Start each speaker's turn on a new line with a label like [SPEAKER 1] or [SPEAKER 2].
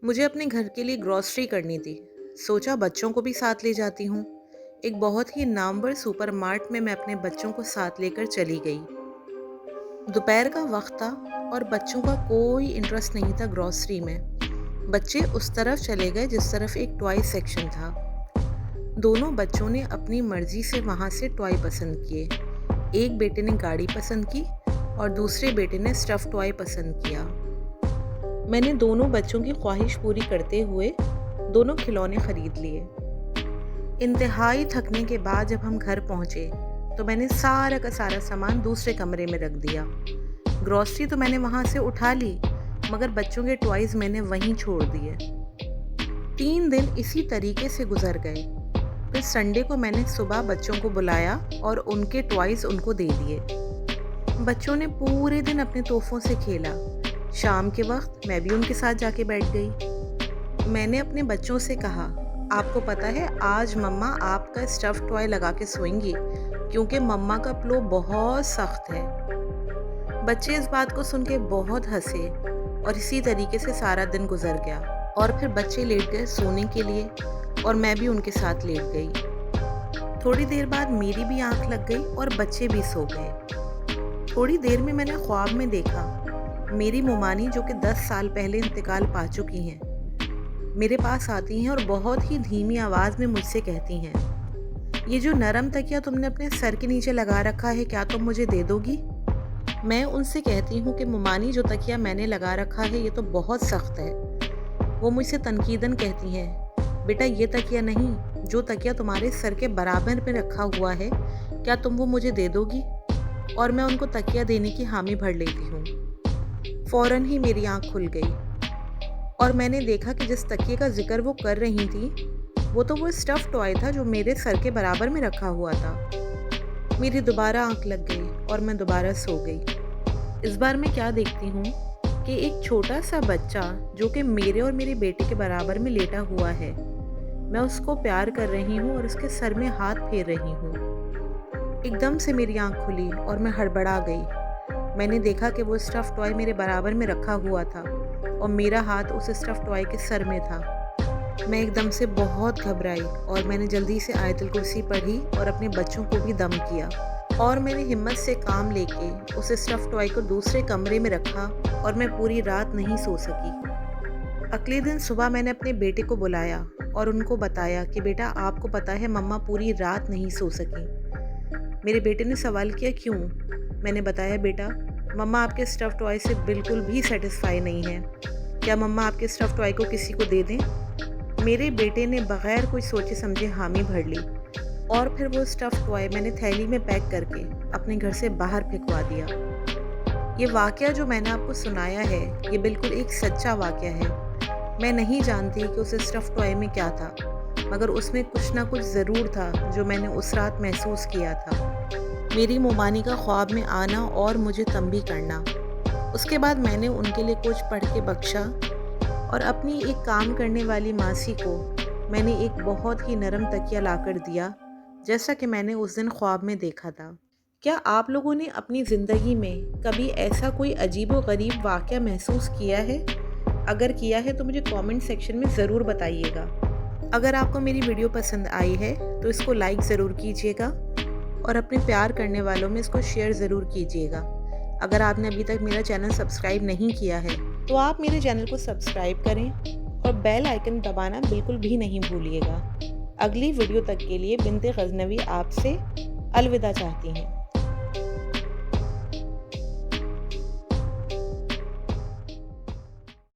[SPEAKER 1] मुझे अपने घर के लिए ग्रॉसरी करनी थी। सोचा बच्चों को भी साथ ले जाती हूँ। एक बहुत ही नामवर सुपरमार्ट में मैं अपने बच्चों को साथ लेकर चली गई। दोपहर का वक्त था और बच्चों का कोई इंटरेस्ट नहीं था ग्रॉसरी में। बच्चे उस तरफ चले गए जिस तरफ एक टॉय सेक्शन था। दोनों बच्चों ने अपनी मर्जी से वहाँ से टॉय पसंद किए। एक बेटे ने गाड़ी पसंद की और दूसरे बेटे ने स्टफ़ टॉय पसंद किया। मैंने दोनों बच्चों की ख्वाहिश पूरी करते हुए दोनों खिलौने खरीद लिए। इंतहाई थकने के बाद जब हम घर पहुंचे तो मैंने सारा का सारा सामान दूसरे कमरे में रख दिया। ग्रॉसरी तो मैंने वहां से उठा ली, मगर बच्चों के टॉयज मैंने वहीं छोड़ दिए। 3 दिन इसी तरीके से गुजर गए। फिर संडे को मैंने सुबह बच्चों को बुलाया और उनके टॉयज उनको दे दिए। बच्चों ने पूरे दिन अपने तोहफों से खेला। शाम के वक्त मैं भी उनके साथ जाके बैठ गई। मैंने अपने बच्चों से कहा, आपको पता है आज मम्मा आपका स्टफ़ टॉय लगा के सोएंगी क्योंकि मम्मा का पिलो बहुत सख्त है। बच्चे इस बात को सुन के बहुत हंसे और इसी तरीके से सारा दिन गुजर गया। और फिर बच्चे लेट गए सोने के लिए और मैं भी उनके साथ लेट गई। थोड़ी देर बाद मेरी भी आंख लग गई और बच्चे भी सो गए। थोड़ी देर में मैंने ख्वाब में देखा मेरी मोमानी, जो कि 10 साल पहले इंतकाल पा चुकी हैं, मेरे पास आती हैं और बहुत ही धीमी आवाज़ में मुझसे कहती हैं, ये जो नरम तकिया तुमने अपने सर के नीचे लगा रखा है, क्या तुम मुझे दे दोगी? मैं उनसे कहती हूँ कि मोमानी, जो तकिया मैंने लगा रखा है ये तो बहुत सख्त है। वो मुझसे तनकीदन कहती हैं, बेटा ये तकिया नहीं, जो तकिया तुम्हारे सर के बराबर में रखा हुआ है, क्या तुम वो मुझे दे दोगी? और मैं उनको तकिया देने की हामी भर लेती हूँ। फ़ौरन ही मेरी आँख खुल गई और मैंने देखा कि जिस तकिए का जिक्र वो कर रही थी वो तो वो स्टफ़ टॉय था जो मेरे सर के बराबर में रखा हुआ था। मेरी दोबारा आँख लग गई और मैं दोबारा सो गई। इस बार मैं क्या देखती हूँ कि एक छोटा सा बच्चा जो कि मेरे और मेरे बेटे के बराबर में लेटा हुआ है, मैं उसको प्यार कर रही हूँ और उसके सर में हाथ फेर रही हूँ। एकदम से मेरी आँख खुली और मैं हड़बड़ा गई। मैंने देखा कि वो स्टफ़ टॉय मेरे बराबर में रखा हुआ था और मेरा हाथ उस स्टफ़ टॉय के सर में था। मैं एकदम से बहुत घबराई और मैंने जल्दी से आयतुल कुर्सी पढ़ी और अपने बच्चों को भी दम किया और मैंने हिम्मत से काम लेके उस स्टफ़ टॉय को दूसरे कमरे में रखा और मैं पूरी रात नहीं सो सकी। अगले दिन सुबह मैंने अपने बेटे को बुलाया और उनको बताया कि बेटा, आपको पता है मम्मा पूरी रात नहीं सो सकी। मेरे बेटे ने सवाल किया, क्यों? मैंने बताया, बेटा मम्मा आपके स्टफ़ टॉय से बिल्कुल भी सेटिस्फाई नहीं है। क्या मम्मा आपके स्टफ़ टॉय को किसी को दे दें? मेरे बेटे ने बग़ैर कुछ सोचे समझे हामी भर ली और फिर वो स्टफ़ टॉय मैंने थैली में पैक करके अपने घर से बाहर फेंकवा दिया। ये वाक़या जो मैंने आपको सुनाया है, ये बिल्कुल एक सच्चा वाक़या है। मैं नहीं जानती कि उस स्टफ़ टॉय में क्या था, मगर उसमें कुछ ना कुछ ज़रूर था जो मैंने उस रात महसूस किया था। मेरी मोमानी का ख्वाब में आना और मुझे तंबी करना। उसके बाद मैंने उनके लिए कुछ पढ़ के बख्शा और अपनी एक काम करने वाली मासी को मैंने एक बहुत ही नरम तकिया लाकर दिया, जैसा कि मैंने उस दिन ख्वाब में देखा था। क्या आप लोगों ने अपनी ज़िंदगी में कभी ऐसा कोई अजीबो-गरीब वाक़या महसूस किया है? अगर किया है तो मुझे कमेंट सेक्शन में ज़रूर बताइएगा। अगर आपको मेरी वीडियो पसंद आई है तो इसको लाइक ज़रूर कीजिएगा और अपने प्यार करने वालों में इसको शेयर ज़रूर कीजिएगा। अगर आपने अभी तक मेरा चैनल सब्सक्राइब नहीं किया है तो आप मेरे चैनल को सब्सक्राइब करें और बेल आइकन दबाना बिल्कुल भी नहीं भूलिएगा। अगली वीडियो तक के लिए बिन्ते गज़नवी आपसे अलविदा चाहती हैं।